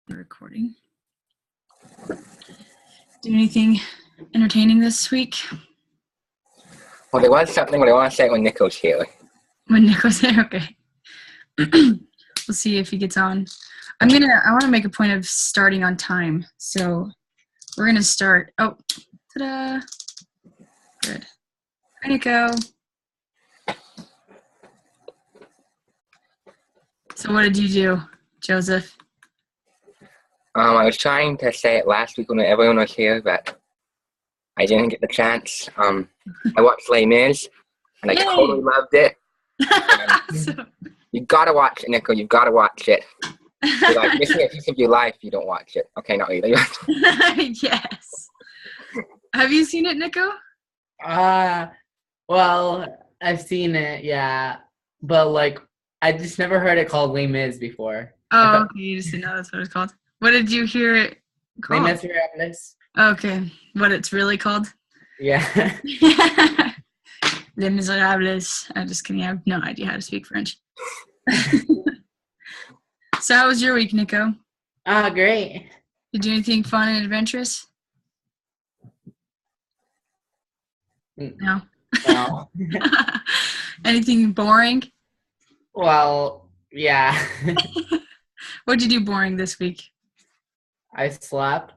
the recording. Do anything entertaining this week? Well, there was something, but I want to say it when Nico's here. When Nico's there, okay. We'll see if he gets on. I want to make a point of starting on time. So we're going to start. Oh, ta-da. Good. Hi, Nico. So what did you do, Joseph? I was trying to say it last week when everyone was here, but I didn't get the chance. I watched Les Mis, and I totally loved it. You gotta watch it, Nico. You've gotta watch it. You're like missing a piece of your life if you don't watch it. Okay, not really. Yes. Have you seen it, Nico? Well, I've seen it, yeah. But, I just never heard it called Les Mis before. Oh, okay. You just didn't know that's what it's called. What did you hear it called? Les Miserables. Okay. What it's really called? Yeah. Les Miserables. I'm just kidding. I have no idea how to speak French. So how was your week, Nico? Great. Did you do anything fun and adventurous? No. No. Anything boring? Well, yeah. What'd you do boring this week? I slept,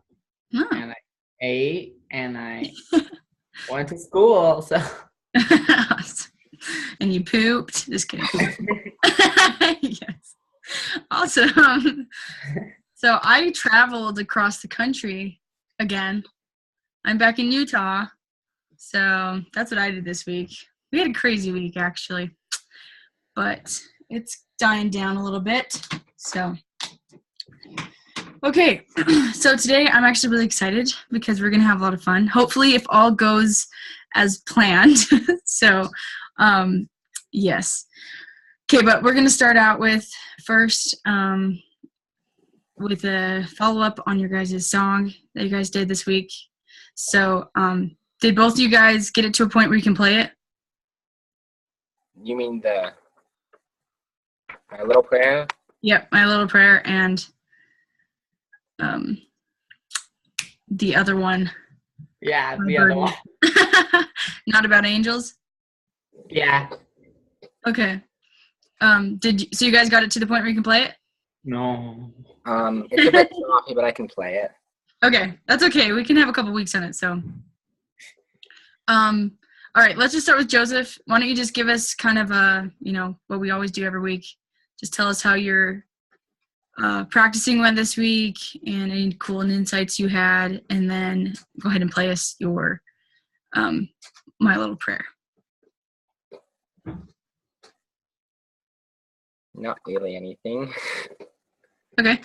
Oh. and I ate, and I went to school, so. And you pooped? Just kidding. Yes. Awesome. So I traveled across the country again. I'm back in Utah. So that's what I did this week. We had a crazy week, actually. But it's dying down a little bit. So, okay. So today I'm actually really excited because we're going to have a lot of fun. Hopefully, if all goes as planned. So, yes. Okay, but we're going to start out with first with a follow-up on your guys' song that you guys did this week. So, did both of you guys get it to a point where you can play it? You mean My Little Prayer? Yep, My Little Prayer and the other one. Yeah, the other one. Not About Angels? Yeah. Okay. So you guys got it to the point where you can play it? No. It's a bit sloppy, but I can play it. Okay, that's okay. We can have a couple weeks on it, so. All right, let's just start with Joseph. Why don't you just give us kind of what we always do every week. Just tell us how your practicing went this week and any cool insights you had, and then go ahead and play us your My Little Prayer. Not really anything. Okay.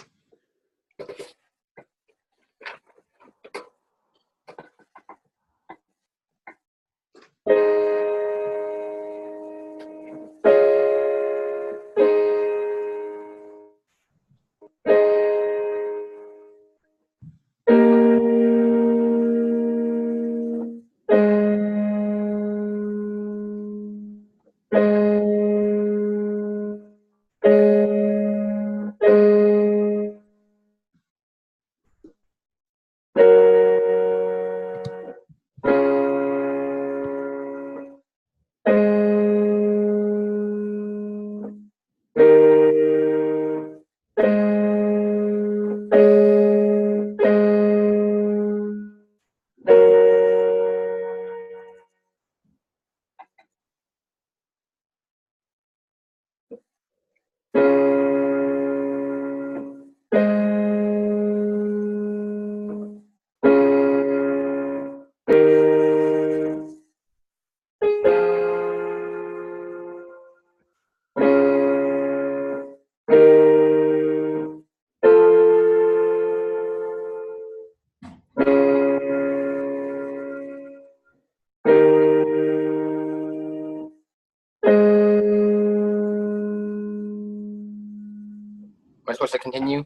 Am I supposed to continue?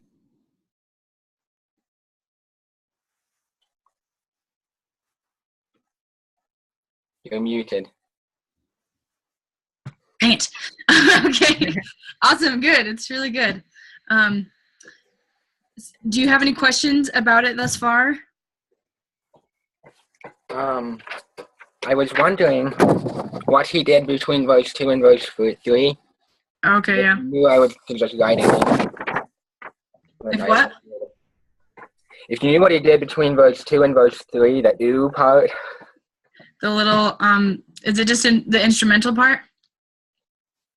You're muted. Dang it. Okay. Awesome. Good. It's really good. Do you have any questions about it thus far? I was wondering what he did between verse 2 and verse 3. Okay, yeah. If you knew, I would suggest writing it. If what? If you knew what he did between verse 2 and verse 3, the ooh part. The little, is it just in the instrumental part?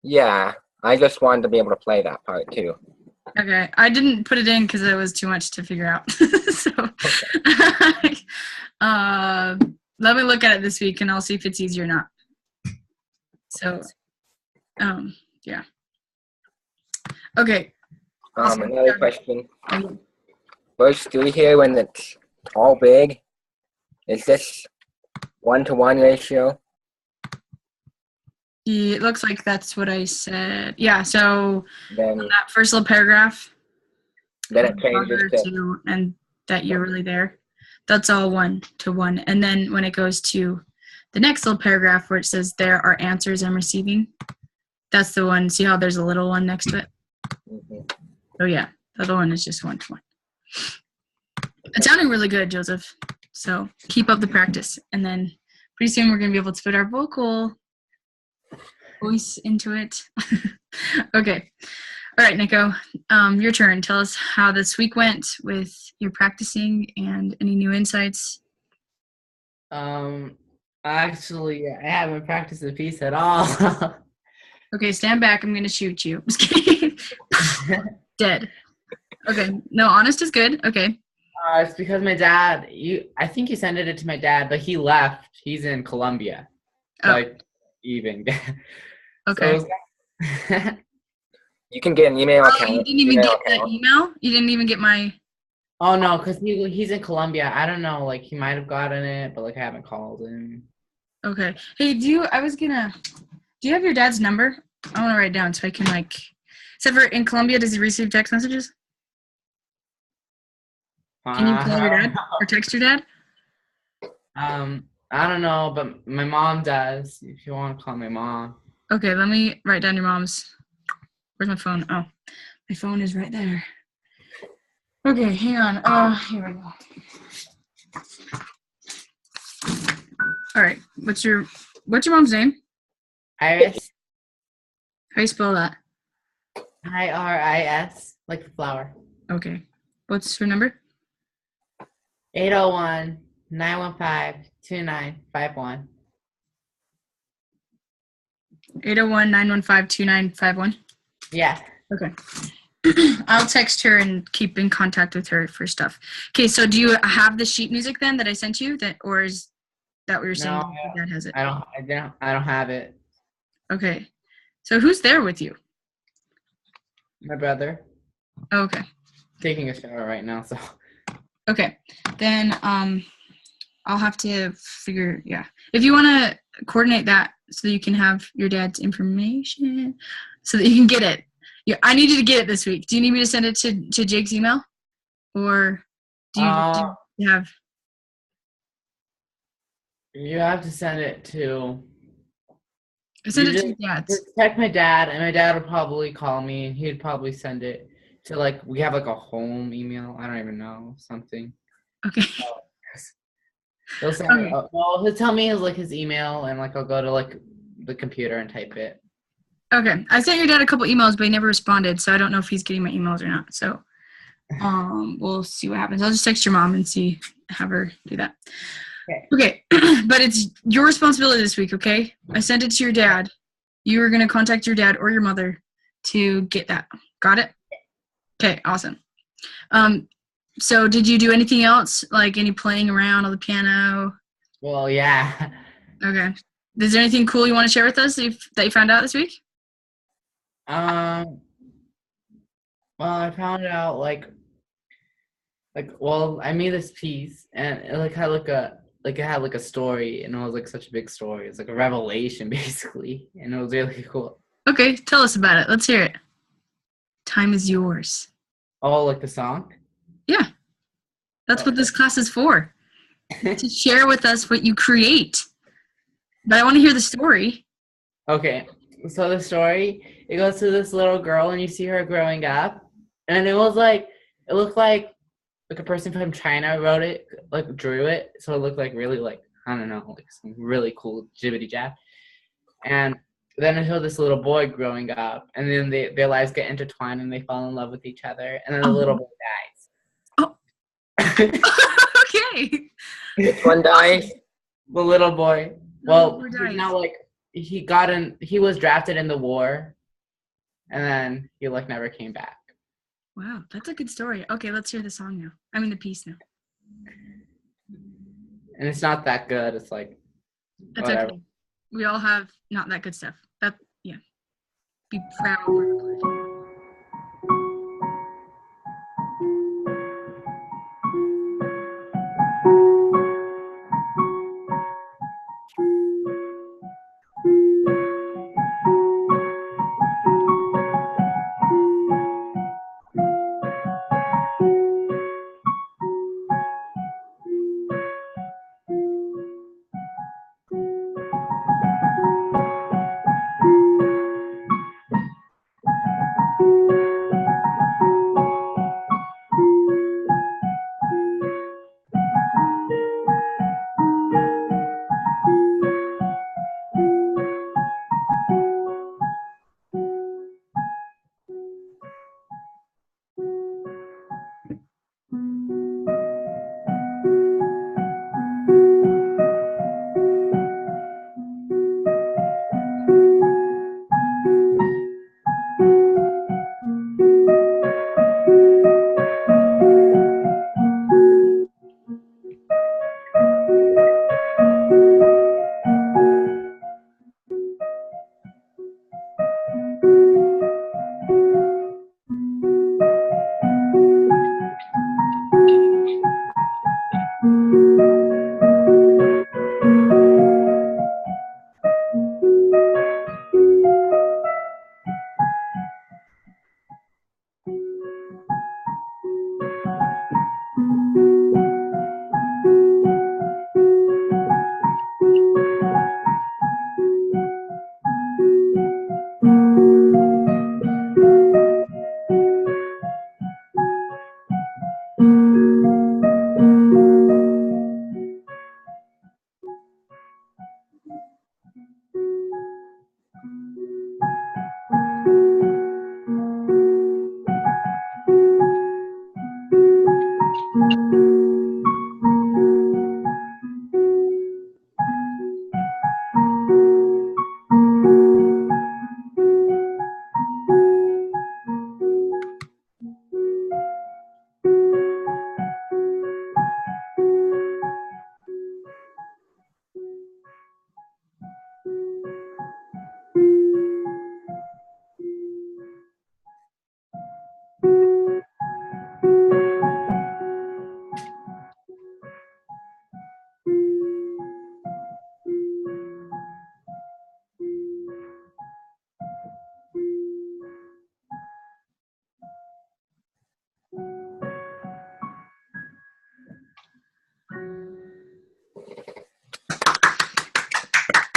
Yeah. I just wanted to be able to play that part too. Okay, I didn't put it in because it was too much to figure out. So, let me look at it this week and I'll see if it's easy or not. So, yeah. Okay. Another question. Verse 3 here, when it's all big, is this 1-to-1 ratio? It looks like that's what I said. Yeah, so Then that first little paragraph, it changes to, and that you're really there, that's all 1-to-1. And then when it goes to the next little paragraph where it says there are answers I'm receiving, that's the one. See how there's a little one next to it? Mm-hmm. Oh yeah, the other one is just 1-to-1. It's sounding really good, Joseph. So keep up the practice, and then pretty soon we're gonna be able to put our voice into it. Okay. All right, Nico. Your turn. Tell us how this week went with your practicing and any new insights. Actually, I haven't practiced the piece at all. Okay, stand back. I'm gonna shoot you. Just kidding. Dead. Okay. No, honest is good. Okay. It's because my dad. I think you sent it to my dad, but he left. He's in Colombia. Like, even. Okay. So you can get an email account. You didn't even get the email? You didn't even get my... Oh, no, because he's in Colombia. I don't know. Like, he might have gotten it, but, like, I haven't called him. Okay. Hey, do you have your dad's number? I want to write it down so I can, like... Except for in Colombia, does he receive text messages? Can you call your dad or text your dad? I don't know, but my mom does. If you want to call my mom. Okay, let me write down your mom's. Where's my phone? Oh, my phone is right there. Okay, hang on. Here we go. All right. What's your mom's name? Iris. How do you spell that? IRIS, like the flower. Okay. What's her number? 801-915-2951. 801-915-2951? Yeah. Okay. I'll text her and keep in contact with her for stuff. Okay, so do you have the sheet music then that I sent you, or is that what you're saying? No, Your dad has it. I don't have it. Okay. So who's there with you? My brother. Okay. Taking a shower right now, so. Okay. Then I'll have to figure, yeah. If you want to coordinate that so that you can have your dad's information so that you can get it. Yeah, I need you to get it this week. Do you need me to send it to Jake's email? Or do you have? You have to send it to. Send it to your dad's. Just text my dad, and my dad would probably call me, and he'd probably send it to, like, we have, like, a home email. I don't even know, something. Okay. He'll send it. Well, he'll tell me his email, and, like, I'll go to, like, the computer and type it. Okay. I sent your dad a couple emails, but he never responded, so I don't know if he's getting my emails or not. So we'll see what happens. I'll just text your mom and have her do that. Okay. But it's your responsibility this week, okay? I sent it to your dad. You are going to contact your dad or your mother to get that. Got it? Okay, awesome. So did you do anything else, like any playing around on the piano? Well, yeah. Okay. Is there anything cool you want to share with us that you found out this week? Well, I found out well, I made this piece, and it had a story, and it was like such a big story. It's like a revelation, basically, and it was really cool. Okay, tell us about it. Let's hear it. Time is yours. Oh, like the song? Yeah. That's what this class is for. To share with us what you create. But I want to hear the story. Okay. So the story, it goes to this little girl, and you see her growing up. And it was like, it looked like a person from China wrote it, like drew it, so it looked like really like, I don't know, like some really cool jibbity jab. And then it showed this little boy growing up, and then their lives get intertwined and they fall in love with each other, and then the little boy Oh. dies. Okay. Which one dies? The little boy. Well, he's now like he was drafted in the war, and then he like never came back. Wow, that's a good story. Okay, let's hear the song now. I mean the piece now. And it's not that good. It's like That's whatever. okay. We all have not that good stuff. That yeah. Be proud.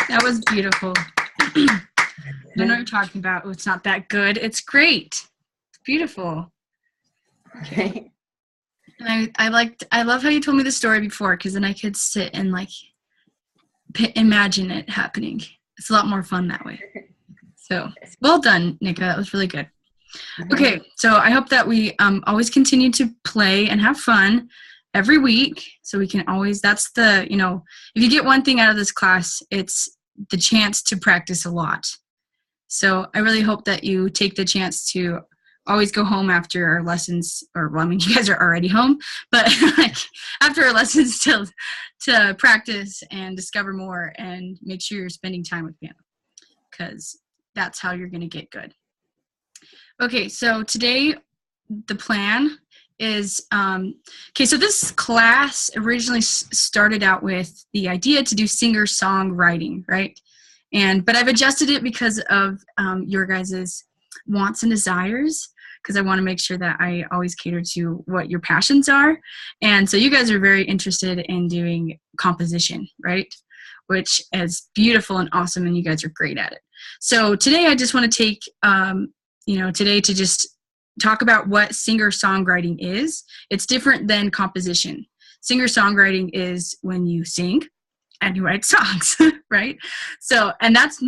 That was beautiful. I know what you're talking about. Oh, it's not that good. It's great. It's beautiful. Okay. And I love how you told me the story before, because then I could sit and like imagine it happening. It's a lot more fun that way. So well done, Nika. That was really good. Okay, so I hope that we always continue to play and have fun every week, so we can always, that's the, if you get one thing out of this class, it's the chance to practice a lot. So I really hope that you take the chance to always go home after our lessons, or well, I mean, you guys are already home, but like after our lessons to practice and discover more and make sure you're spending time with piano, because that's how you're going to get good. Okay, so today the plan is, so this class originally started out with the idea to do singer-songwriting, right? But I've adjusted it because of your guys' wants and desires, because I want to make sure that I always cater to what your passions are. And so you guys are very interested in doing composition, right? Which is beautiful and awesome, and you guys are great at it. So today I just want to take, today to just talk about what singer-songwriting is. It's different than composition. Singer-songwriting is when you sing and you write songs, right? So, and that's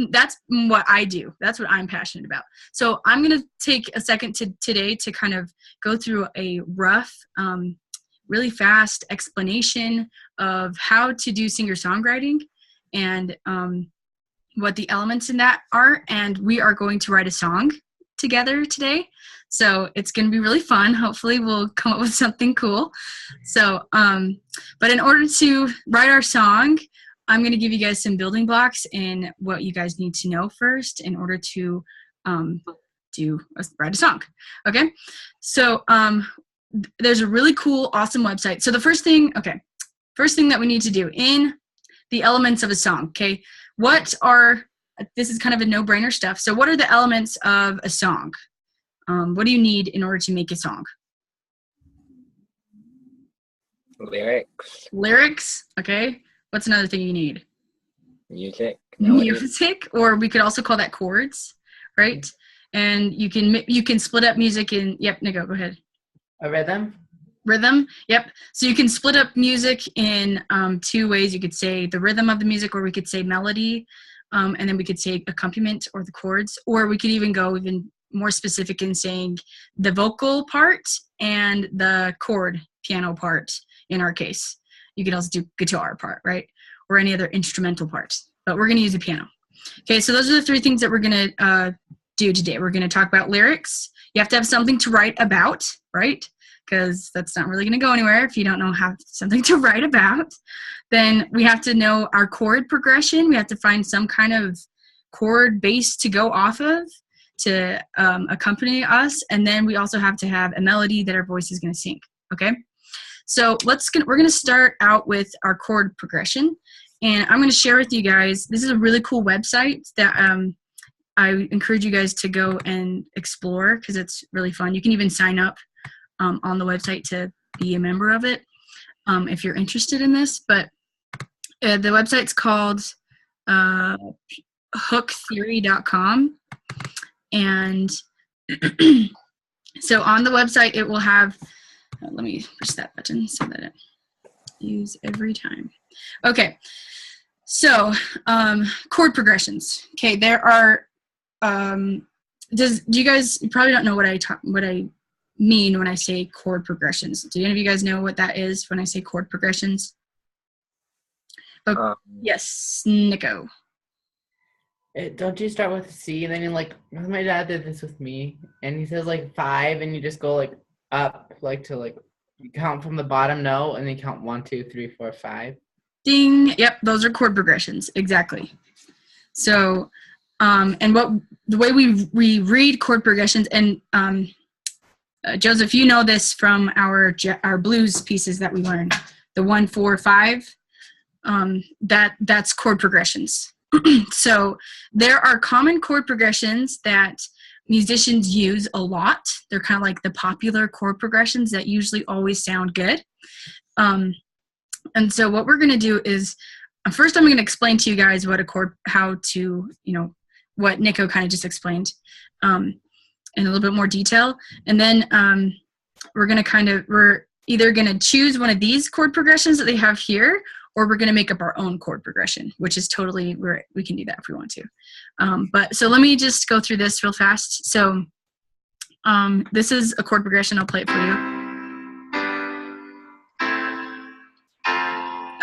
what I do. That's what I'm passionate about. So I'm going to take a second today to kind of go through a rough, really fast explanation of how to do singer-songwriting and what the elements in that are. And we are going to write a song together today. So it's going to be really fun. Hopefully we'll come up with something cool. So, but in order to write our song, I'm going to give you guys some building blocks and what you guys need to know first in order to write a song. Okay. So, there's a really cool, awesome website. So the first thing that we need to do in the elements of a song. Okay. This is kind of a no-brainer stuff. So what are the elements of a song? What do you need in order to make a song? Lyrics. Okay. What's another thing you need? Music, or we could also call that chords, right? And you can split up music in. Yep, Nico, go ahead. A rhythm. Rhythm. Yep. So you can split up music in two ways. You could say the rhythm of the music, or we could say melody, and then we could say accompaniment or the chords, or we could even go even more specific in saying the vocal part and the chord piano part. In our case, you could also do guitar part, right? Or any other instrumental parts, but we're going to use the piano. Okay, so those are the three things that we're going to do today. We're going to talk about lyrics. You have to have something to write about, right? Because that's not really going to go anywhere if you don't have something to write about. Then we have to know our chord progression. We have to find some kind of chord base to go off of to accompany us. And then we also have to have a melody that our voice is going to sing, okay? So we're going to start out with our chord progression. And I'm going to share with you guys, this is a really cool website that I encourage you guys to go and explore because it's really fun. You can even sign up on the website to be a member of it if you're interested in this. But the website's called hooktheory.com. And so on the website, it will have, let me push that button so that it use every time. Okay, so chord progressions. Okay, there are, you probably don't know what I mean when I say chord progressions. Do any of you guys know what that is when I say chord progressions? Yes, Nico. Don't you start with C and then you my dad did this with me and he says 5 and you just go up to you count from the bottom no and then you count 1, 2, 3, 4, 5. Ding. Yep, those are chord progressions. Exactly. So and the way we read chord progressions, and Joseph, you know this from our blues pieces that we learned, the 1, 4, 5. That's chord progressions. So there are common chord progressions that musicians use a lot. They're kind of like the popular chord progressions that usually always sound good. And so what we're going to do is, first I'm going to explain to you guys what what Nico kind of just explained in a little bit more detail. And then we're either going to choose one of these chord progressions that they have here, or we're going to make up our own chord progression, which is totally, we can do that if we want to. But so let me just go through this real fast. So this is a chord progression. I'll play it for you.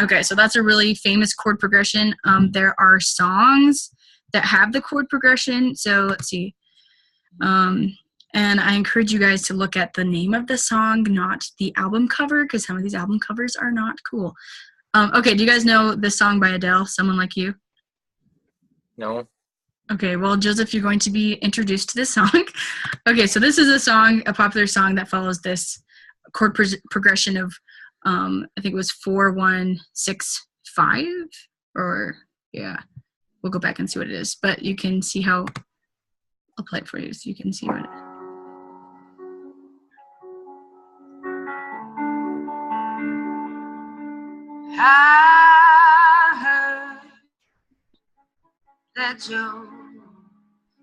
Okay, so that's a really famous chord progression. There are songs that have the chord progression. So let's see. And I encourage you guys to look at the name of the song, not the album cover, because some of these album covers are not cool. Okay, do you guys know this song by Adele, Someone Like You? No. Okay, well, Joseph, you're going to be introduced to this song. Okay, so this is a popular song that follows this chord progression of, I think it was 4, 1, 6, 5, or yeah, we'll go back and see what it is. But you can see how, I'll play it for you so you can see what it is. I heard that you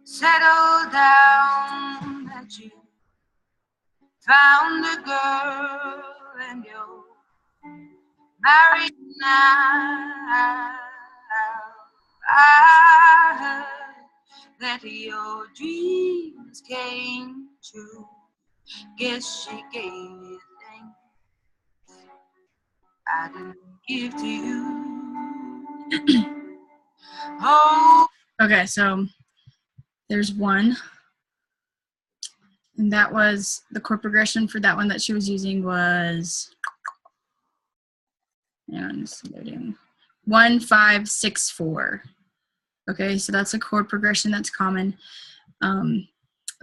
settled down, that you Found a girl and you're married now. I heard that your dreams came true. Guess she gave you things I didn't give to you. Oh. Okay, so there's one. And that was the chord progression for that one that she was using was, and it's loading, 1, 5, 6, 4. Okay, so that's a chord progression that's common.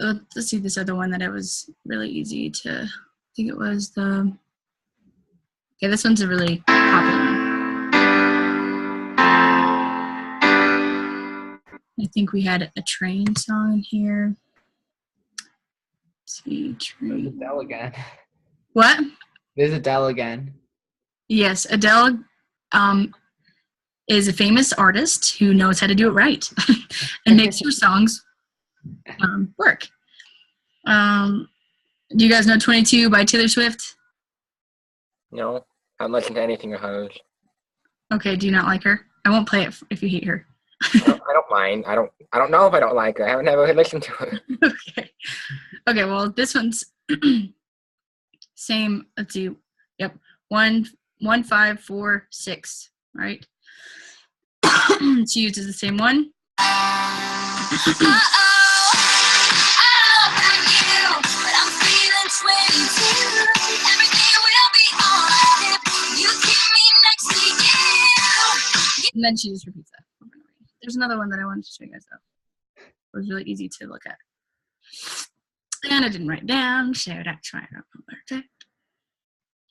Let's see this other one that it was really easy to, I think it was the, okay, this one's a really popular one. I think we had a train song in here. Let's see, train. There's Adele again. What? There's Adele again. Yes, Adele is a famous artist who knows how to do it right and makes her songs work. Do you guys know 22 by Taylor Swift? No, I don't listen to anything of hers. Okay, do you not like her? I won't play it if you hate her. I don't mind. I don't know if I don't like her. I haven't ever listened to her. Okay. Okay, well, this one's same. Let's see. Yep. 1, 5, 4, 6. Right? She uses the same one. And then she just repeats that. There's another one that I wanted to show you guys though. It was really easy to look at. And I didn't write it down, so that's why I don't know where.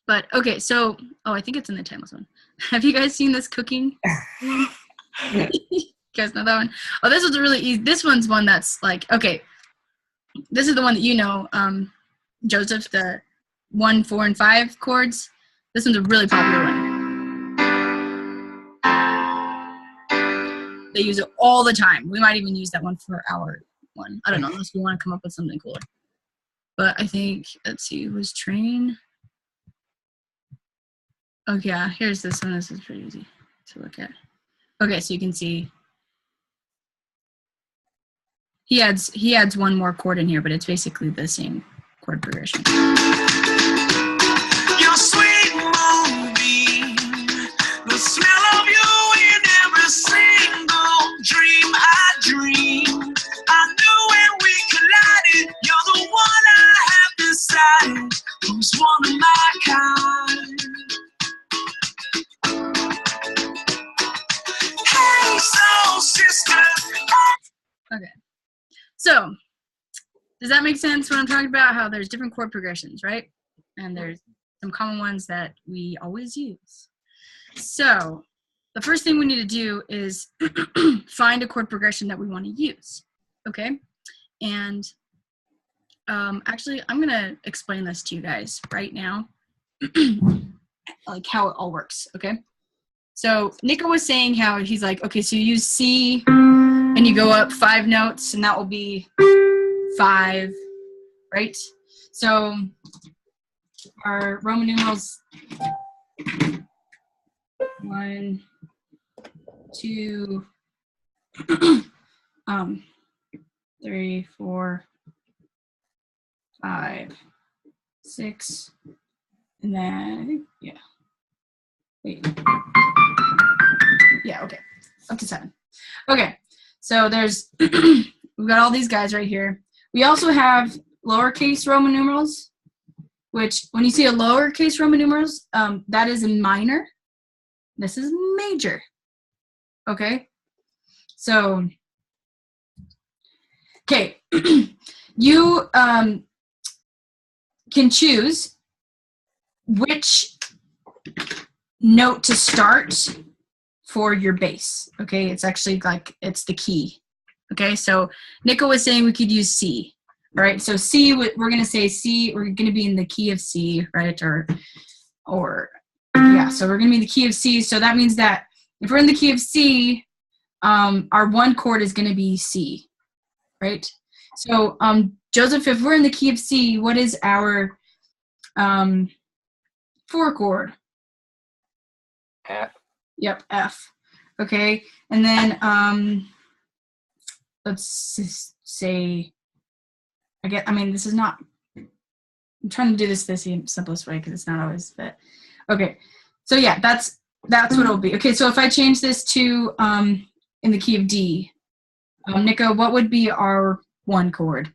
But okay, so I think it's in the timeless one. Have you guys seen this cooking? You guys know that one? Oh, this one's really easy. This one's one that's like, okay, this is the one that you know, Joseph, the 1, 4, and 5 chords. This one's a really popular one. They use it all the time. We might even use that one for our one. I don't know, unless we want to come up with something cooler. But I think, let's see, it was train. Oh yeah, here's this one. This is pretty easy to look at. Okay, so you can see he adds one more chord in here, but it's basically the same chord progression. Your sweet moonbeam, the smell of you in every single dream I dream. I knew when we collided, you're the one I have decided who's one of my kind. Hey, soul sister. Okay. So, does that make sense what I'm talking about? How there's different chord progressions, right? And there's some common ones that we always use. So, the first thing we need to do is find a chord progression that we want to use, okay? And actually, I'm going to explain this to you guys right now, like how it all works, okay? So, Nico was saying how he's like, okay, so you use C, and you go up 5 notes, and that will be 5, right? So our Roman numerals 1, 2, 3, 4, 5, 6, and then I think okay, up to 7. Okay, so there's we've got all these guys right here. We also have lowercase Roman numerals, which when you see a lowercase Roman numerals, that is a minor. This is major. Okay? So, okay. You can choose which note to start for your bass. Okay? It's actually like, it's the key. Okay? So, Nico was saying we could use C. All right? So, C, we're going to say C, we're going to be in the key of C, right? Or yeah, so we're going to be in the key of C. So that means that if we're in the key of C, our one chord is going to be C, right? So, Joseph, if we're in the key of C, what is our 4 chord. F. Yep, F. Okay, and then let's say, this is not, I'm trying to do this the simplest way because it's not always, but okay. So yeah, that's what it'll be. Okay, so if I change this to in the key of D, Nico, what would be our 1 chord?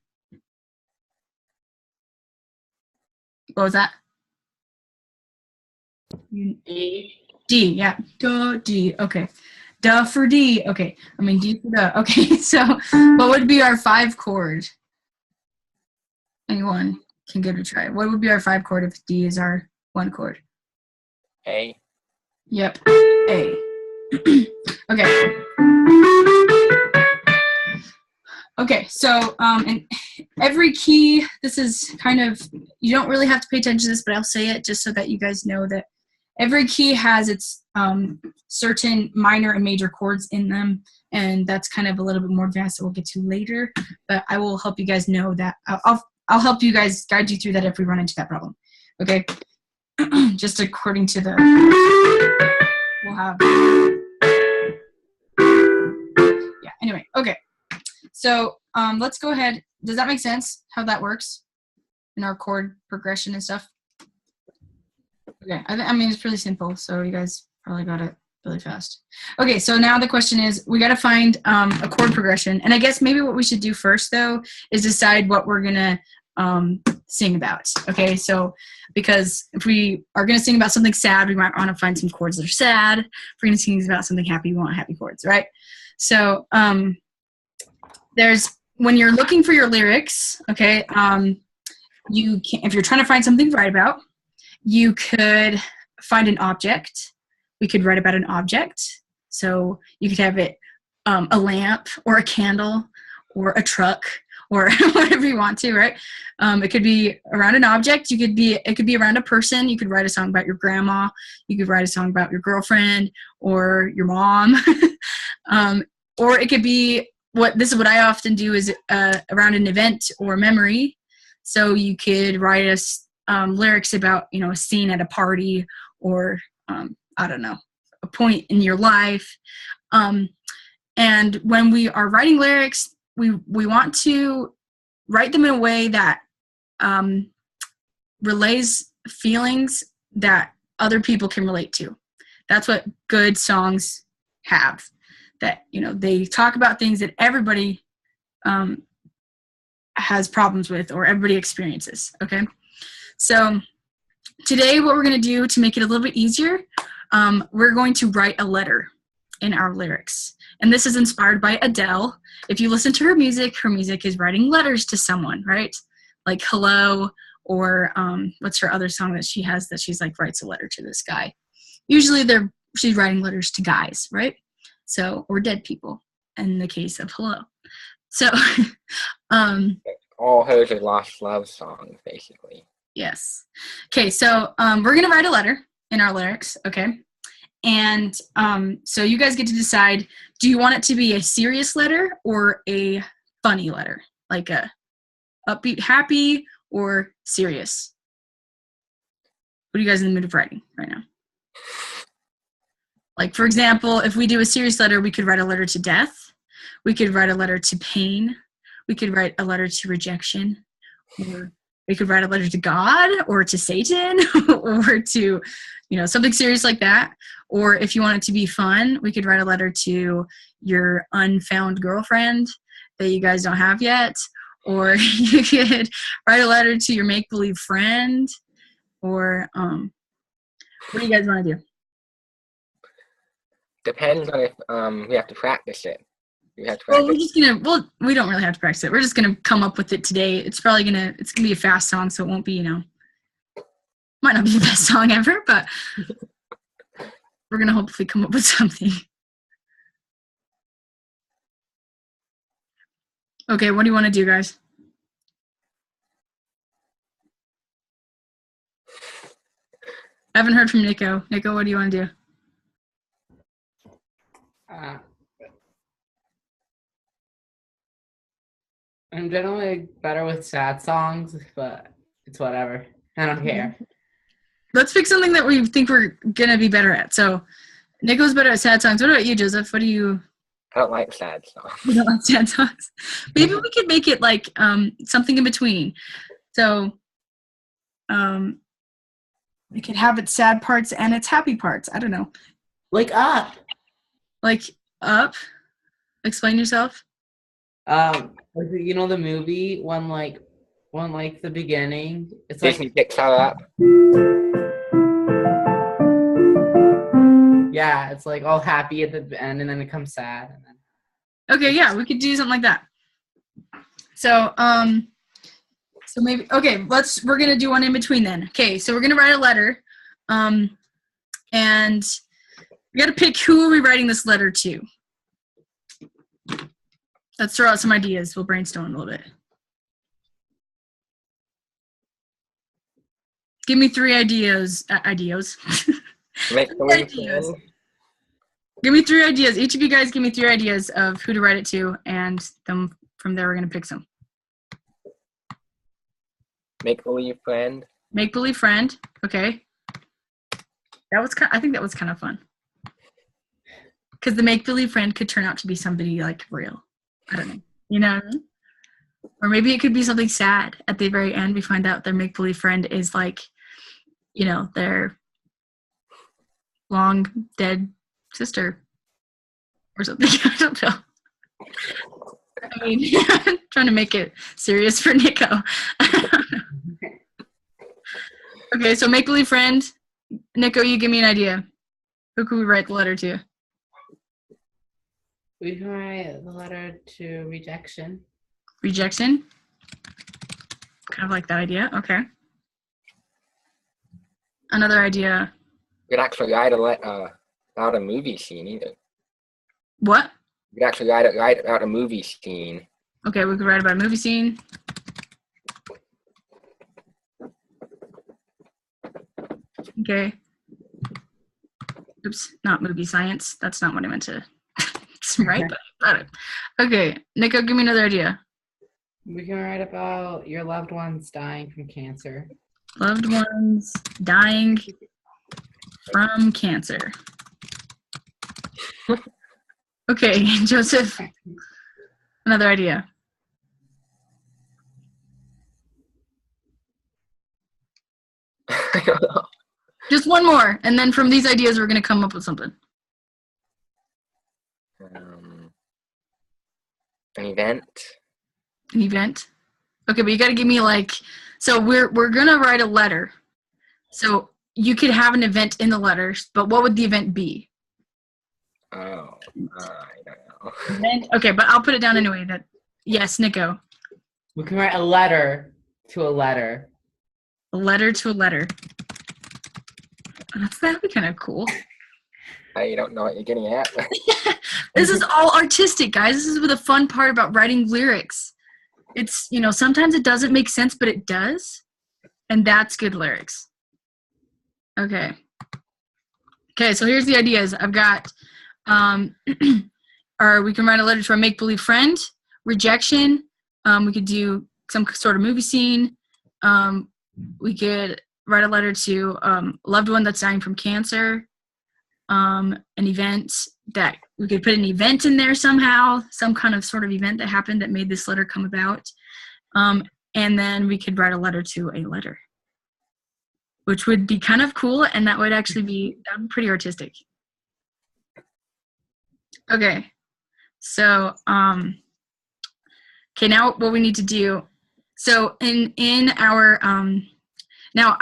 What was that? D. D, yeah. Duh, D, okay. Duh for D, okay. D for duh. Okay, so what would be our 5 chord? Anyone can give it a try. What would be our 5 chord if D is our 1 chord? A. Yep, A. Okay. Okay, so in every key, this is kind of, you don't really have to pay attention to this, but I'll say it just so that you guys know that every key has its certain minor and major chords in them, and that's kind of a little bit more advanced that we'll get to later, but I will help you guys know that. I'll help you guys, guide you through that if we run into that problem, okay? Just according to the, we'll have, yeah, anyway, okay. So let's go ahead. Does that make sense, how that works in our chord progression and stuff? Okay, it's really simple, so you guys probably got it really fast. Okay, so now the question is, we got to find a chord progression, and I guess maybe what we should do first, though, is decide what we're going to sing about, okay? So, because if we are going to sing about something sad, we might want to find some chords that are sad. If we're going to sing about something happy, we want happy chords, right? So, when you're looking for your lyrics, okay, you can, if you're trying to find something to write about, you could find an object. We could write about an object. So you could have it a lamp or a candle or a truck or whatever you want to, right? It could be around an object. It could be around a person. You could write a song about your grandma. You could write a song about your girlfriend or your mom. Or it could be, this is what I often do, is around an event or memory. So you could write us lyrics about, a scene at a party, or I don't know, a point in your life. And when we are writing lyrics, we want to write them in a way that relays feelings that other people can relate to. That's what good songs have. That, they talk about things that everybody has problems with or everybody experiences, okay? So today what we're going to do to make it a little bit easier, we're going to write a letter in our lyrics. And this is inspired by Adele. If you listen to her music is writing letters to someone, right? Like Hello, or what's her other song that she has that she's like writes a letter to this guy. Usually she's writing letters to guys, right? So, or dead people in the case of Hello. So, all hers are lost love songs, basically. Yes. Okay, so we're going to write a letter in our lyrics, okay? And so you guys get to decide, do you want it to be a serious letter or a funny letter? Like a upbeat, happy, or serious? What are you guys in the mood of writing right now? Like, for example, if we do a serious letter, we could write a letter to death. We could write a letter to pain. We could write a letter to rejection. Or we could write a letter to God or to Satan or to, something serious like that. Or if you want it to be fun, we could write a letter to your unfound girlfriend that you guys don't have yet. Or you could write a letter to your make-believe friend. Or what do you guys want to do? Depends on if we have to practice it. Well, we don't really have to practice it. We're just gonna come up with it today. It's gonna be a fast song, so it won't be, might not be the best song ever, but we're gonna hopefully come up with something. Okay, what do you want to do, guys? I haven't heard from Nico. Nico, what do you want to do? I'm generally better with sad songs, but it's whatever. I don't care. Let's pick something that we think we're gonna be better at. So, Nico's better at sad songs. What about you, Joseph? What do you? I don't like sad songs. You don't like sad songs. Maybe we could make it like something in between. So, we could have its sad parts and its happy parts. I don't know. Like Up. Like Up. Explain yourself. You know the movie when the beginning. It's Disney picks her up. Yeah, it's like all happy at the end, and then it comes sad. And then Okay, yeah, we could do something like that. So, so maybe we're gonna do one in between then. Okay, so we're gonna write a letter, and we gotta pick who are we writing this letter to. Let's throw out some ideas. We'll brainstorm a little bit. Give me 3 ideas. Make the Ideas. Give me 3 ideas. Each of you guys give me 3 ideas of who to write it to, and then from there we're gonna pick some. Make-believe friend. Make-believe friend. Okay. I think that was kind of fun. Because the make-believe friend could turn out to be somebody like real. I don't know. You know what I mean? Or maybe it could be something sad. At the very end, we find out their make-believe friend is like, you know, their long dead sister or something. I don't know. I mean, trying to make it serious for Nico. Okay, so make-believe friend. Nico, you give me an idea. Who could we write the letter to? we can write the letter to rejection. Rejection? Kind of like that idea. Okay. Another idea. You could actually write out a movie scene either. What? You could actually write out a movie scene. Okay, we could write about a movie scene. Okay. Oops, not movie science. That's not what I meant to write, but got it. Okay, Nico, give me another idea. We can write about your loved ones dying from cancer. Loved ones dying from cancer. Okay, Joseph, another idea. I don't know. Just one more, and then from these ideas, we're going to come up with something. An event. An event. Okay, but you got to give me like. So we're gonna write a letter. So you could have an event in the letters, but what would the event be? Oh, I don't know. Event. Okay, but I'll put it down anyway. That yes, Nico. We can write a letter to a letter. A letter to a letter. That'd be kind of cool. I don't know what you're getting at. This is all artistic, guys. This is the fun part about writing lyrics. It's, you know, sometimes it doesn't make sense, but it does. And that's good lyrics. Okay. Okay, so here's the ideas. I've got, or we can write a letter to our make-believe friend, rejection. We could do some sort of movie scene. We could write a letter to a loved one that's dying from cancer. An event that we could put an event in there somehow, some kind of sort of event that happened that made this letter come about. And then we could write a letter to a letter, which would be kind of cool, and that would actually be pretty artistic. Okay, so okay, now what we need to do. So in our now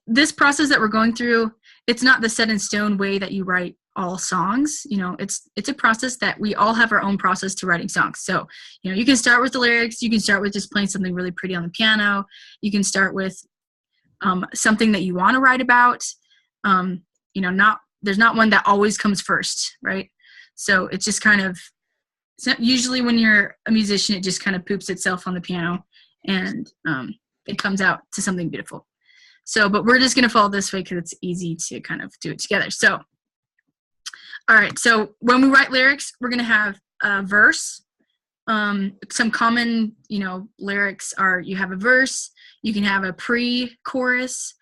this process that we're going through, it's not the set in stone way that you write all songs. You know, it's a process that we all have our own process to writing songs. So, you know, you can start with the lyrics. You can start with just playing something really pretty on the piano. You can start with something that you want to write about. You know, there's not one that always comes first, right? So it's just kind of, usually when you're a musician, it just kind of poops itself on the piano and it comes out to something beautiful. So, but we're just going to follow this way because it's easy to kind of do it together. So, all right. So when we write lyrics, we're going to have a verse, some common, lyrics are you have a verse, you can have a pre-chorus,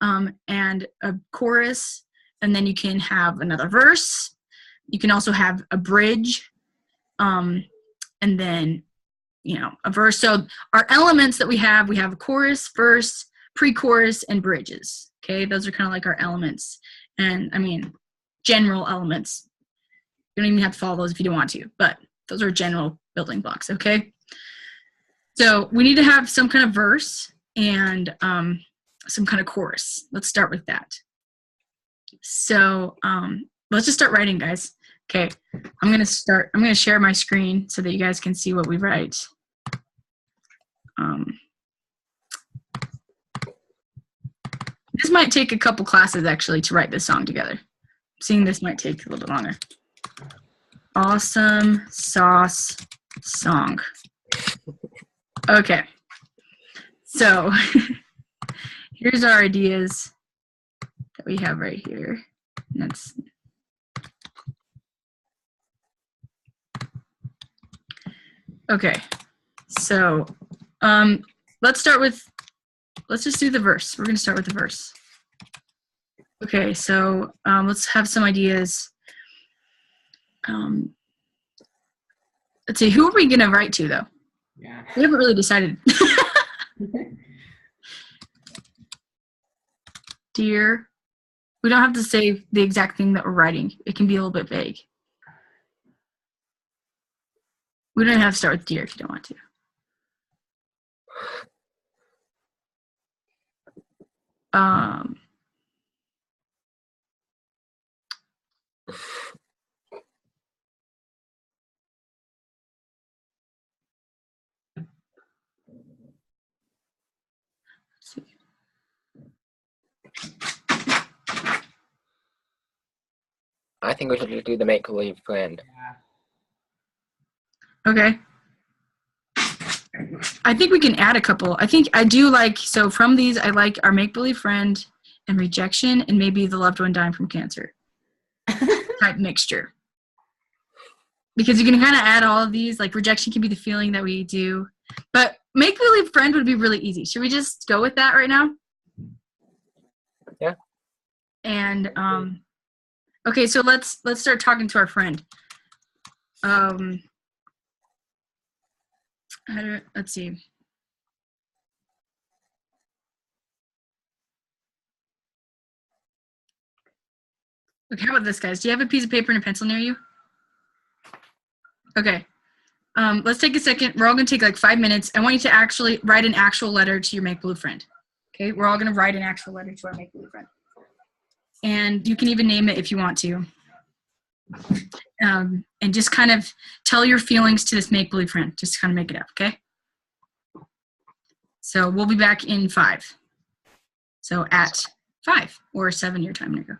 and a chorus, and then you can have another verse. You can also have a bridge, and then, a verse. So our elements that we have a chorus, verse, pre-chorus, and bridges. Okay, those are kind of like our elements. And I mean, general elements. You don't even have to follow those if you don't want to, but those are general building blocks, okay? So we need to have some kind of verse and some kind of chorus. Let's start with that. So let's just start writing, guys. Okay, I'm gonna share my screen so that you guys can see what we write. This might take a couple classes actually to write this song together. Seeing this might take a little bit longer. Awesome sauce song. Okay, so here's our ideas that we have right here. And that's okay. So let's just do the verse. We're gonna start with the verse. Okay, so let's have some ideas. Let's see, who are we gonna write to though? Yeah. We haven't really decided. Dear, we don't have to say the exact thing that we're writing. It can be a little bit vague. We don't have to start with dear if you don't want to. Let's see. I think we should just do the make-believe friend. Okay. I think we can add a couple. I think I do like, so from these, I like our make-believe friend and rejection and maybe the loved one dying from cancer type mixture. Because you can kind of add all of these, like rejection can be the feeling that we do. But make-believe friend would be really easy. Should we just go with that right now? Yeah. And, okay, so let's start talking to our friend. Let's see. Okay, how about this, guys? Do you have a piece of paper and a pencil near you? Okay. Let's take a second. We're all going to take like 5 minutes. I want you to actually write an actual letter to your make-believe friend. Okay, we're all going to write an actual letter to our make-believe friend. And you can even name it if you want to. And just kind of tell your feelings to this make-believe friend. Just kind of make it up, okay? So we'll be back in 5. So at 5 or 7 your time to go.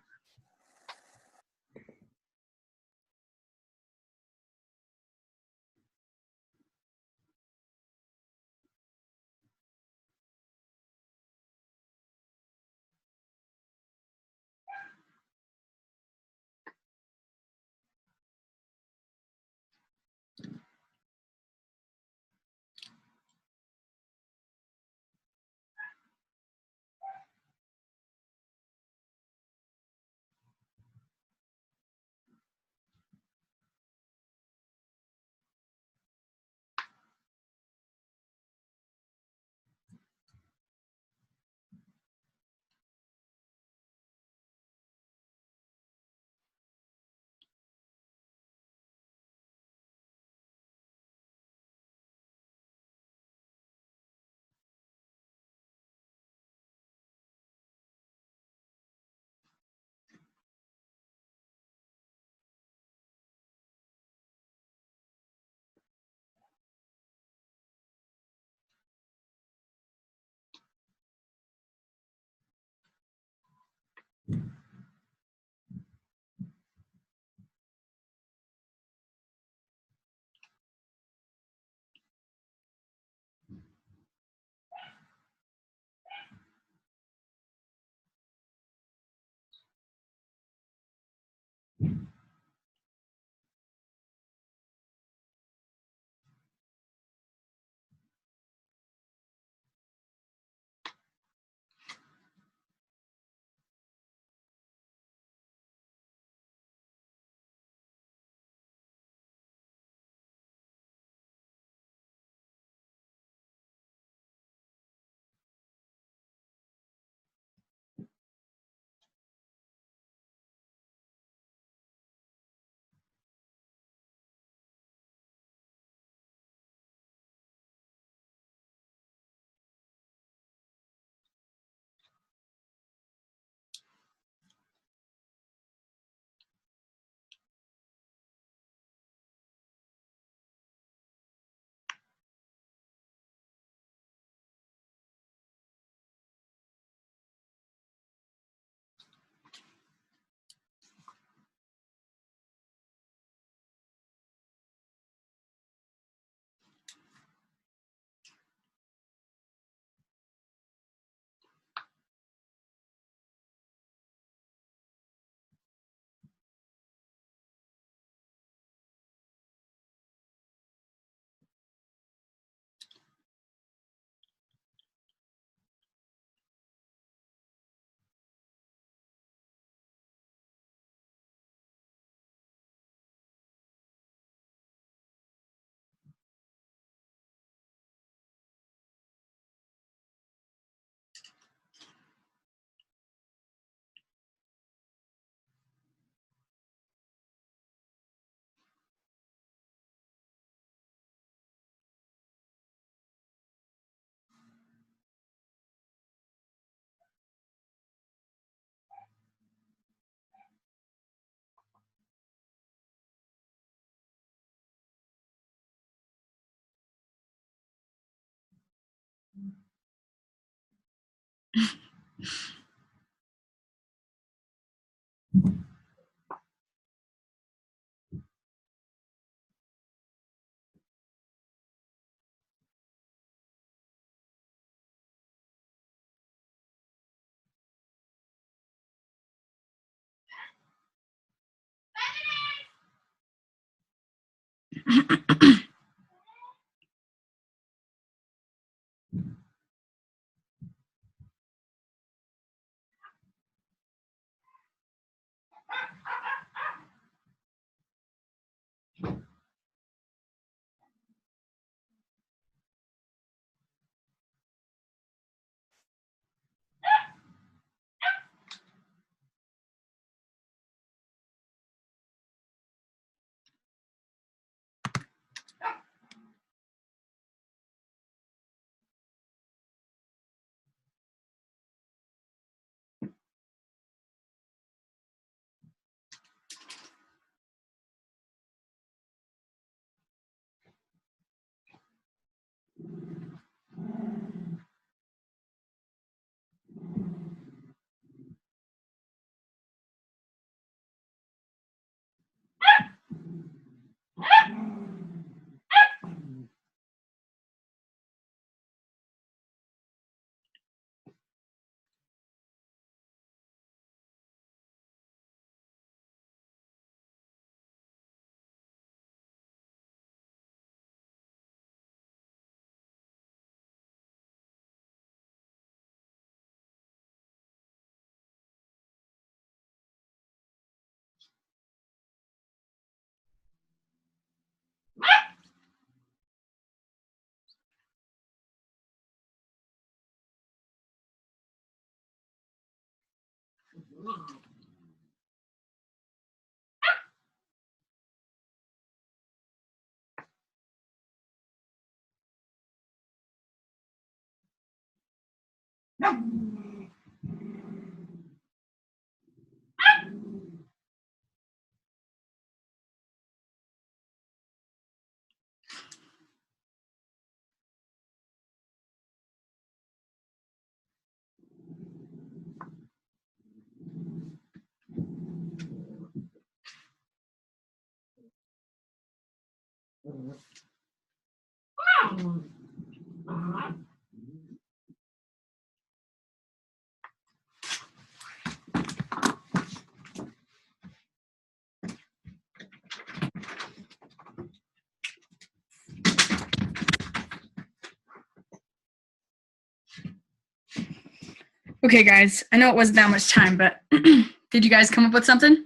Okay, guys, I know it wasn't that much time, but did you guys come up with something?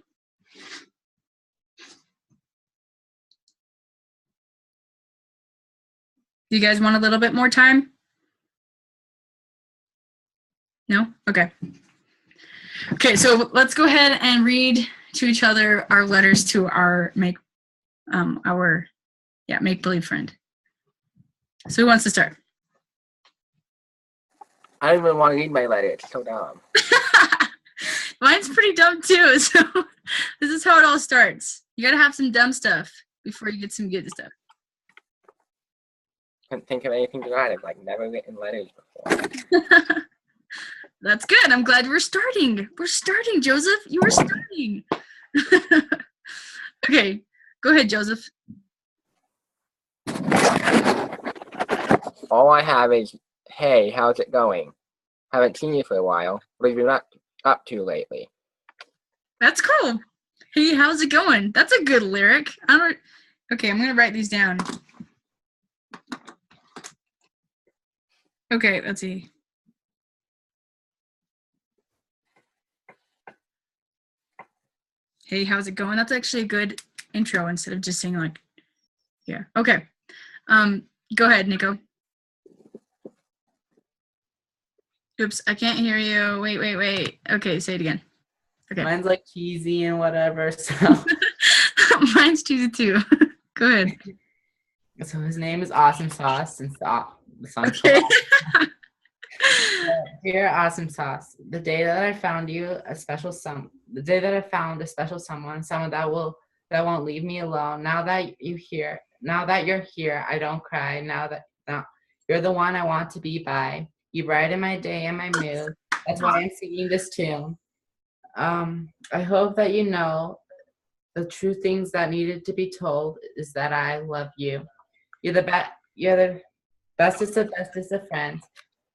Do you guys want a little bit more time? No? Okay. Okay, so let's go ahead and read to each other our letters to our make-believe friend. So who wants to start? I don't even want to read my letter. It's so dumb. Mine's pretty dumb too, so this is how it all starts. You gotta have some dumb stuff before you get some good stuff. Couldn't think of anything to write. I've never written letters before. That's good. I'm glad we're starting. We're starting, Joseph. You are starting. Okay, go ahead, Joseph. All I have is, hey, how's it going? Haven't seen you for a while. What have you been up to lately? That's cool. Hey, how's it going? That's a good lyric. Okay, I'm gonna write these down. Okay, let's see. Hey, how's it going? That's actually a good intro instead of just saying yeah. Okay. Go ahead, Nico. Oops, I can't hear you. Wait. Okay, say it again. Okay. Mine's cheesy and whatever, so. Mine's cheesy too. Go ahead. So his name is Awesome Sauce, since the song's Okay. Dear Awesome Sauce, the day that I found a special someone, someone that won't leave me alone. Now that you're here, I don't cry. Now you're the one I want to be by. You brighten my day and my mood. That's why I'm singing this tune. I hope that you know the true things that needed to be told is that I love you. You're the bestest of friends.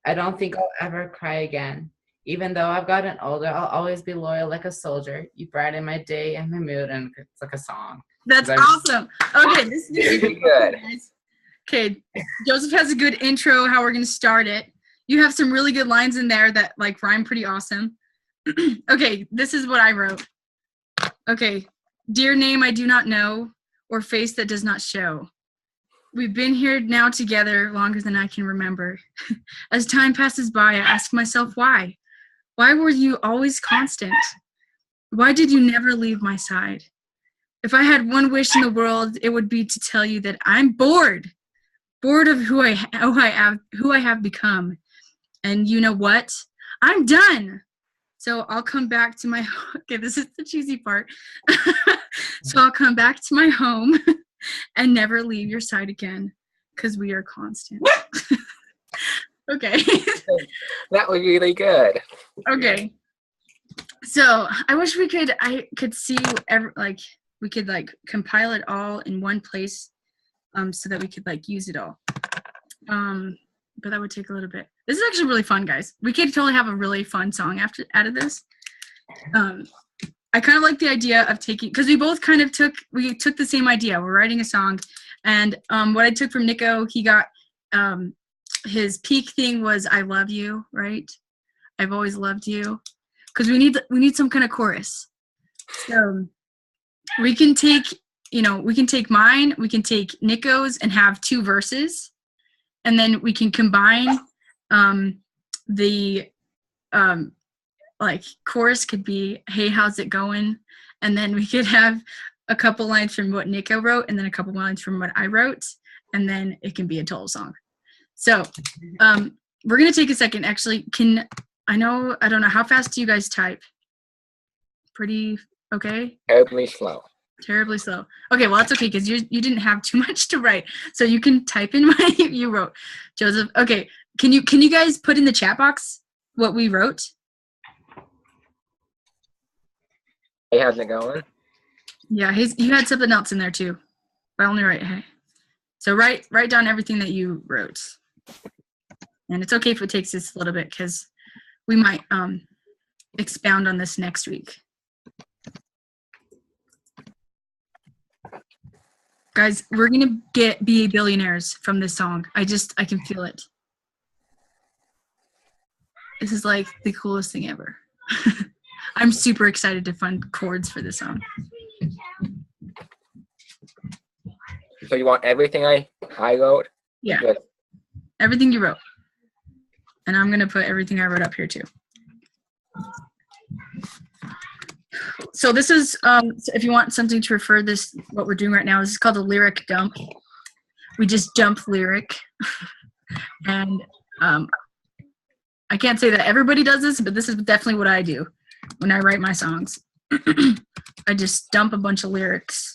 I don't think I'll ever cry again. Even though I've gotten older, I'll always be loyal like a soldier. You brighten my day and my mood, and it's like a song. That's awesome. Okay, this is Really good. Okay, Joseph has a good intro. How we're gonna start it. You have some really good lines in there that like rhyme pretty awesome. Okay, this is what I wrote. Okay, dear name I do not know, or face that does not show. We've been here now together longer than I can remember. As time passes by, I ask myself why. Why were you always constant? Why did you never leave my side? If I had one wish in the world, it would be to tell you that I'm bored of who I have become. And you know what? I'm done. So I'll come back to my, okay, this is the cheesy part. So I'll come back to my home and never leave your side again, because we are constant. Okay. That was really good. Okay. So I wish I could see we could like compile it all in one place, so that we could like use it all. But that would take a little bit. This is actually really fun, guys. We could totally have a really fun song out of this. I kind of like the idea of taking, because we both kind of took the same idea. We're writing a song, and what I took from Nico, he got his peak thing was "I love you," right? I've always loved you, because we need some kind of chorus. So we can take mine, we can take Nico's and have two verses, and then we can combine the like chorus could be, hey, how's it going? And then we could have a couple lines from what Nico wrote, and then a couple lines from what I wrote, and then it can be a total song. So we're gonna take a second. Actually, I don't know, how fast do you guys type? Pretty okay? Terribly slow. Terribly slow. Okay, well that's okay, because you didn't have too much to write, so you can type in what you wrote, Joseph. Okay, can you guys put in the chat box what we wrote? Hey, how's it going? Yeah, you had something else in there too. But I only write hey. So write down everything that you wrote, and it's okay if it takes us a little bit, because we might expound on this next week. Guys, we're gonna be billionaires from this song. I can feel it. This is like the coolest thing ever. I'm super excited to find chords for this song. So you want everything I wrote? Yeah. Good. Everything you wrote. And I'm gonna put everything I wrote up here too. So this is, if you want something to refer this, what we're doing right now, this is called a lyric dump. We just dump lyric. And I can't say that everybody does this, but this is definitely what I do when I write my songs. I just dump a bunch of lyrics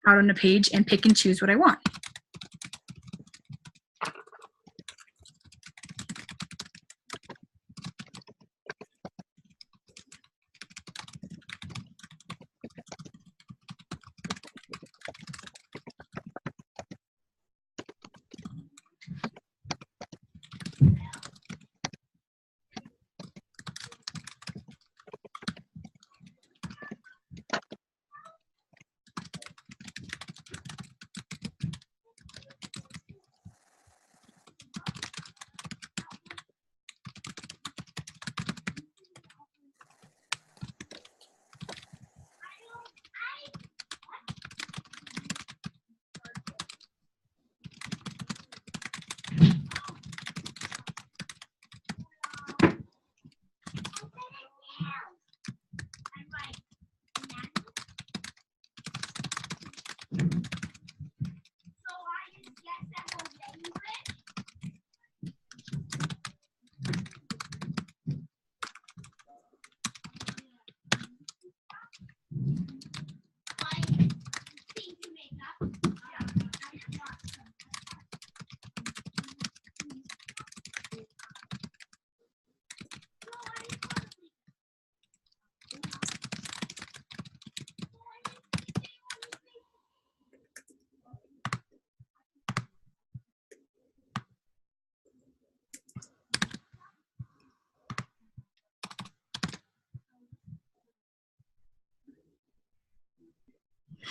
out on a page and pick and choose what I want.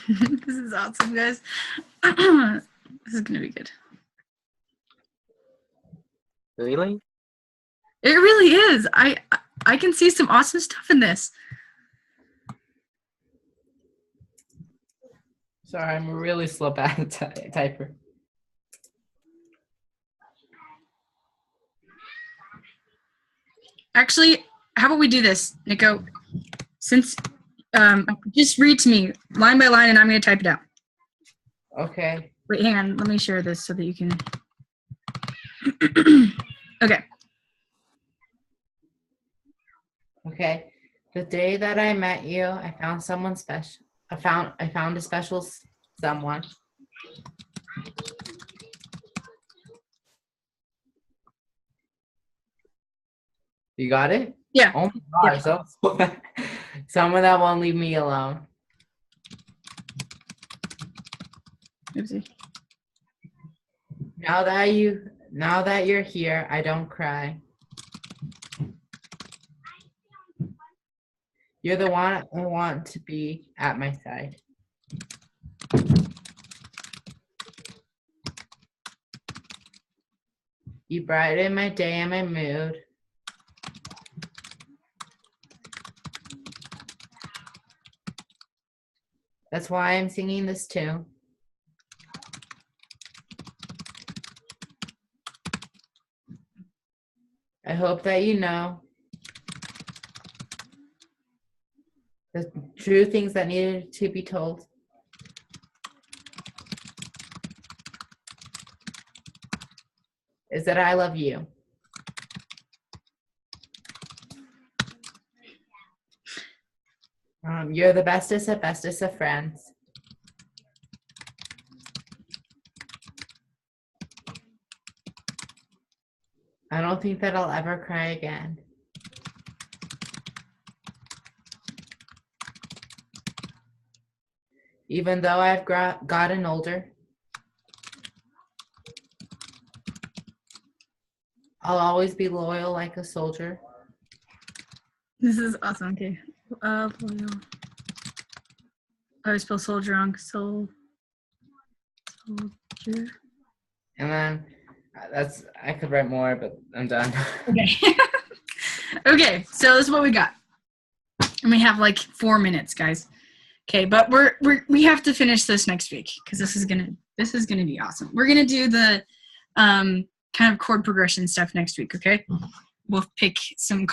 This is awesome, guys. This is gonna be good. Really? It really is. I can see some awesome stuff in this. Sorry, I'm a really slow typer. Actually, how about we do this, Nico? Since just read to me line by line, and I'm gonna type it out. Okay. Wait, hang on. Let me share this so that you can. Okay. Okay. The day that I met you, I found someone special. I found a special someone. You got it? Yeah. Oh my gosh, so someone that won't leave me alone. Oopsie. Now that you're here, I don't cry. You're the one I want to be at my side. You brighten my day and my mood. That's why I'm singing this too. I hope that you know the true things that needed to be told. Is that I love you. You're the bestest of friends. I don't think that I'll ever cry again. Even though I've gotten older, I'll always be loyal like a soldier. This is awesome. Okay. Loyal. I always spell soldier wrong. Soldier. And then I could write more, but I'm done. Okay. Okay, so this is what we got. And we have like 4 minutes, guys. Okay, but we have to finish this next week because this is gonna be awesome. We're gonna do the kind of chord progression stuff next week. Okay, we'll pick some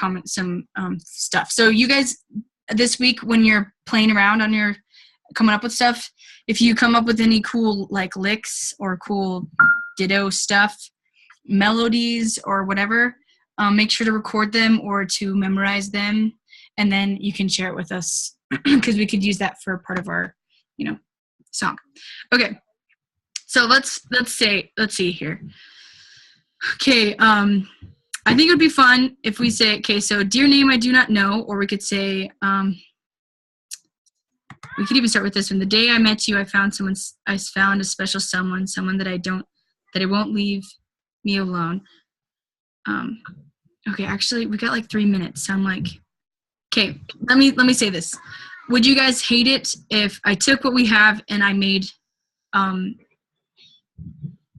stuff. So you guys, this week when you're playing around on your coming up with stuff, if you come up with any cool like licks or cool ditto stuff, melodies or whatever, make sure to record them or to memorize them, and then you can share it with us because we could use that for part of our song. Okay, so let's see here. Okay, I think it would be fun if we say, okay, so dear name I do not know, or we could say we could even start with this one. The day I met you, I found a special someone that I won't leave me alone. Okay, actually we got like 3 minutes, so I'm like, okay, let me say this. Would you guys hate it if I took what we have and I made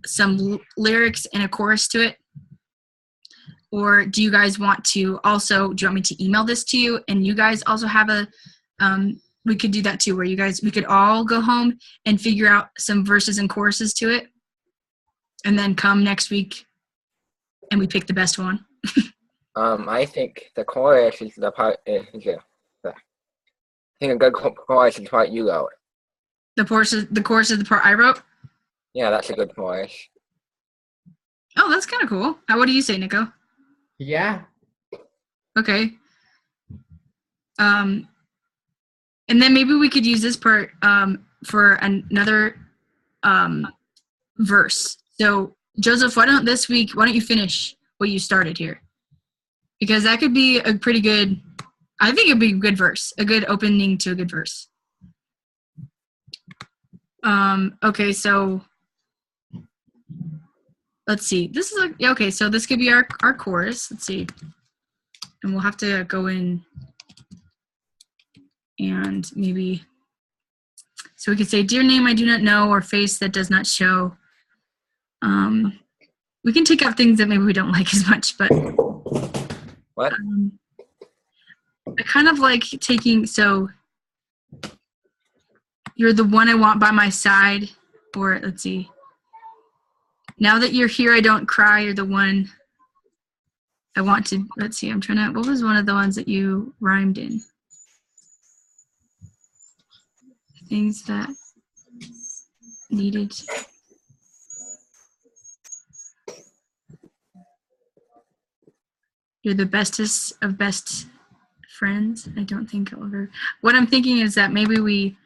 some lyrics and a chorus to it? Or do you guys want to also, do you want me to email this to you and you guys also have a, we could do that too, where we could all go home and figure out some verses and choruses to it and then come next week and we pick the best one. I think the chorus is the part. I think a good chorus is the part you wrote. The chorus is the part I wrote? Yeah, that's a good chorus. Oh, that's kind of cool. What do you say, Nico? Yeah. Okay. And then maybe we could use this part for another verse. So, Joseph, why don't you finish what you started here? Because that could be a pretty good, I think it'd be a good verse, a good opening to a good verse. Okay, so let's see. This is okay, so this could be our chorus. Let's see. And we'll have to go in and maybe, So we could say, dear name I do not know, or face that does not show. We can take out things that maybe we don't like as much, but What? I kind of like taking, so you're the one I want by my side, or let's see. Now that you're here, I don't cry. You're the one I want to, let's see, I'm trying to, what was one of the ones that you rhymed in? Things that needed. You're the bestest of best friends. I don't think I'll ever. What I'm thinking is that maybe we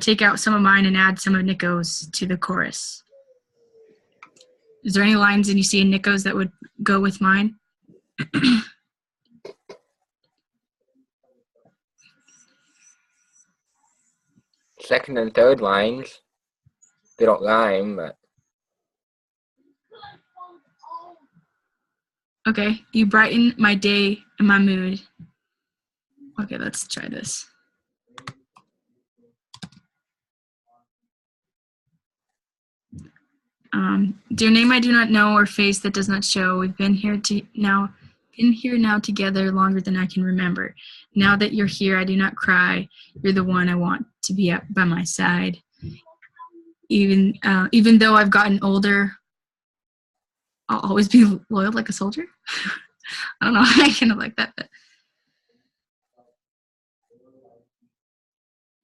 take out some of mine and add some of Nico's to the chorus. Is there any lines that you see in Nico's that would go with mine? Second and third lines, they don't rhyme, but Okay, you brighten my day and my mood. Okay, let's try this. Dear name I do not know, or face that does not show. We've been here now together longer than I can remember. Now that you're here, I do not cry. You're the one I want to be by my side. Even though I've gotten older, I'll always be loyal like a soldier. I don't know. I kind of like that, but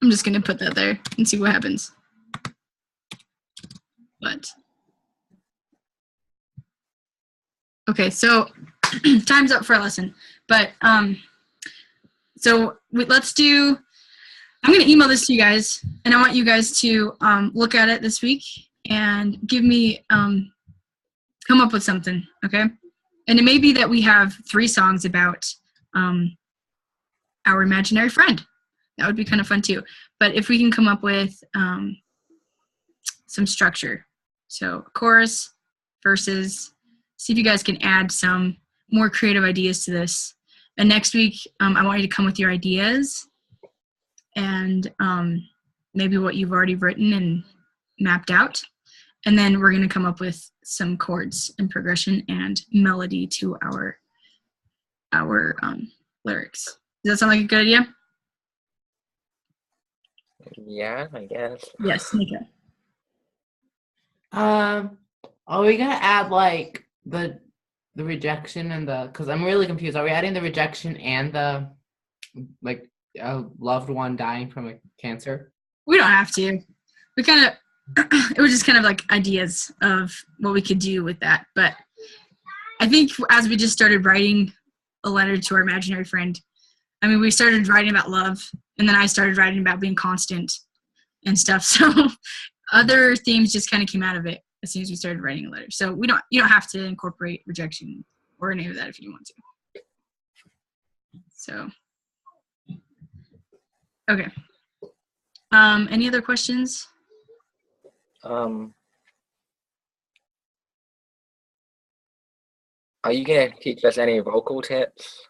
I'm just gonna put that there and see what happens. But okay, so time's up for a lesson. But let's do. I'm gonna email this to you guys, and I want you guys to look at it this week and give me come up with something, okay? And it may be that we have 3 songs about our imaginary friend. That would be kind of fun too. But if we can come up with some structure, so chorus, verses, see if you guys can add some more creative ideas to this. And next week, I want you to come with your ideas and maybe what you've already written and mapped out. And then we're going to come up with some chords and progression and melody to our lyrics. Does that sound like a good idea? yeah, I guess. Yes, Nika. Are we gonna add like the rejection and the? Because I'm really confused. Are we adding the rejection and the like a loved one dying from a cancer? We don't have to. We kind of. It was just kind of like ideas of what we could do with that. But I think as we just started writing a letter to our imaginary friend, I mean, we started writing about love, and then I started writing about being constant and stuff. So other themes just kind of came out of it as soon as we started writing a letter. So you don't have to incorporate rejection or any of that if you want to. So, okay. Any other questions? Are you gonna teach us any vocal tips?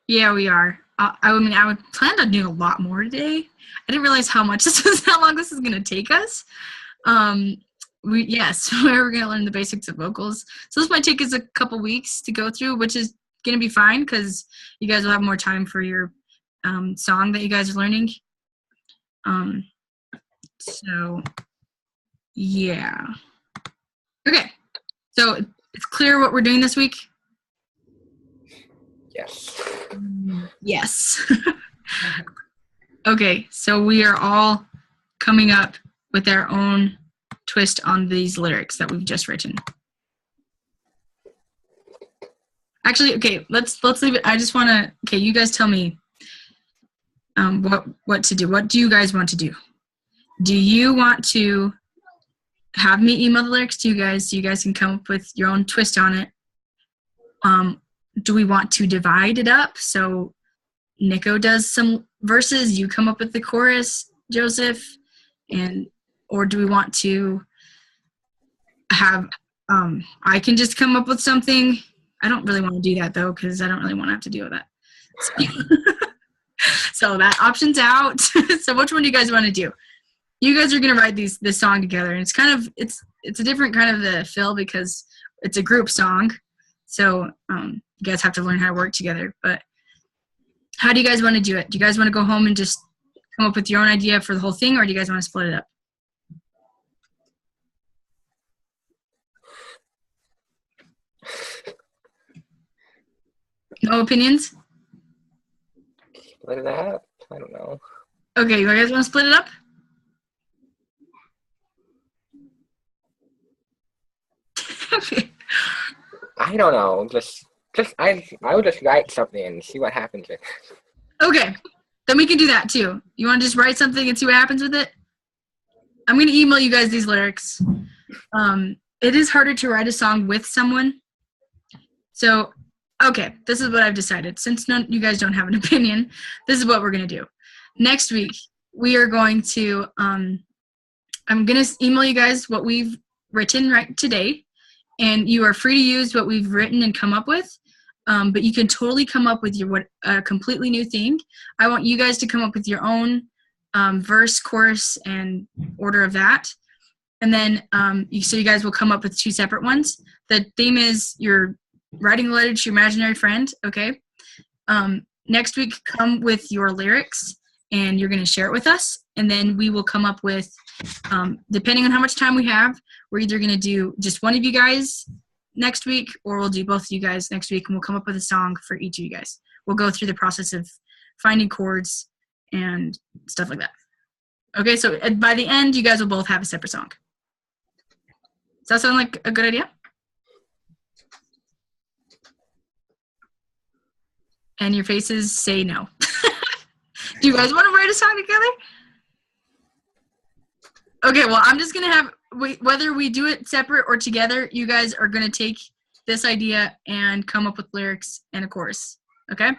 Yeah, we are. I mean, I would plan on doing a lot more today. I didn't realize how long this is going to take us. We're going to learn the basics of vocals. So this might take us a couple weeks to go through, which is going to be fine because you guys will have more time for your song that you guys are learning. So, yeah. Okay. So it's clear what we're doing this week? Yes. Yes. Okay, so we are all coming up with our own twist on these lyrics that we've just written. Actually, okay, let's leave it. I just want to. Okay, you guys tell me what to do. What do you guys want to do? Do you want to have me email the lyrics to you guys so you guys can come up with your own twist on it? Do we want to divide it up? So Nico does some verses, you come up with the chorus, Joseph, or do we want to have I can just come up with something? I don't really want to do that though, because I don't really want to have to deal with that. So that option's out. So which one do you guys want to do? You guys are gonna write this song together, and it's a different kind of the feel because it's a group song. So you guys have to learn how to work together. But how do you guys want to do it? Do you guys want to go home and just come up with your own idea for the whole thing, or do you guys want to split it up? No opinions? Split it up? I don't know. Okay, you guys want to split it up? Okay. I don't know. I would just write something and see what happens. Okay, then we can do that too. You want to just write something and see what happens with it? I'm going to email you guys these lyrics. It is harder to write a song with someone. So, okay, this is what I've decided. Since you guys don't have an opinion, this is what we're going to do. Next week, we are going to, I'm going to email you guys what we've written right today. And you are free to use what we've written and come up with. But you can totally come up with a completely new thing. I want you guys to come up with your own verse, chorus, and order of that. And then so you guys will come up with 2 separate ones. The theme is you're writing a letter to your imaginary friend, okay? Next week, come with your lyrics, and you're going to share it with us. And then we will come up with, depending on how much time we have, we're either going to do just one of you guys next week, or we'll do both of you guys next week, and we'll come up with a song for each of you guys. We'll go through the process of finding chords and stuff like that. Okay, so by the end, you guys will both have a separate song. Does that sound like a good idea? And your faces say no. Do you guys want to write a song together? Okay, well, I'm just going to have, whether we do it separate or together, you guys are going to take this idea and come up with lyrics and a chorus, okay?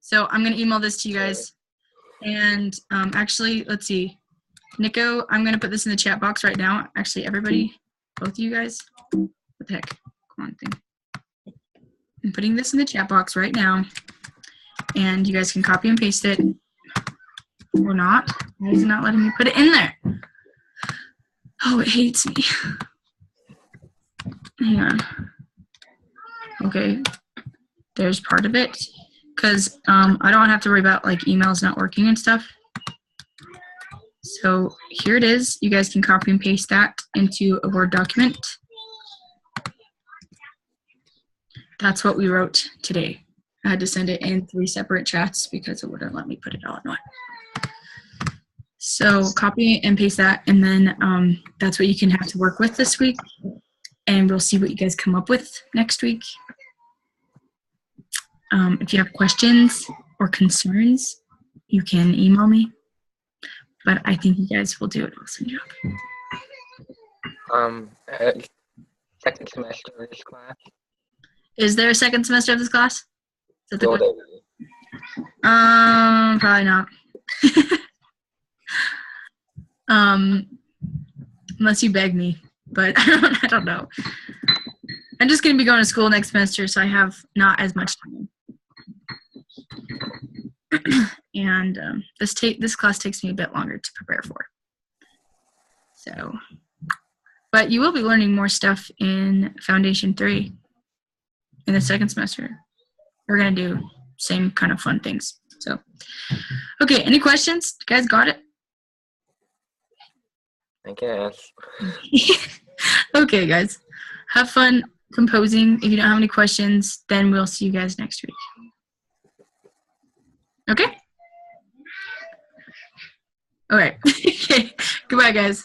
So I'm going to email this to you guys. And actually, let's see. Nico, I'm going to put this in the chat box right now. Actually, everybody, both of you guys. What the heck? Come on, thing. I'm putting this in the chat box right now. And you guys can copy and paste it. Or not. Why is it not letting me put it in there? Oh, it hates me. Hang on. Okay. There's part of it. Because I don't have to worry about like emails not working and stuff. So here it is. You guys can copy and paste that into a Word document. That's what we wrote today. I had to send it in 3 separate chats because it wouldn't let me put it all in one. So copy and paste that, and then that's what you can have to work with this week. And we'll see what you guys come up with next week. If you have questions or concerns, you can email me. But I think you guys will do an awesome job. Second semester of this class. Is there a second semester of this class? Is that the Will question? Probably not. Unless you beg me, but I don't know. I'm just going to be going to school next semester, so I have not as much time. And this class takes me a bit longer to prepare for. So, but you will be learning more stuff in Foundation 3 in the second semester. We're going to do same kind of fun things. So, okay, any questions? You guys got it? I guess. Okay, guys. Have fun composing. If you don't have any questions, then we'll see you guys next week. Okay? All right. Okay. Goodbye, guys.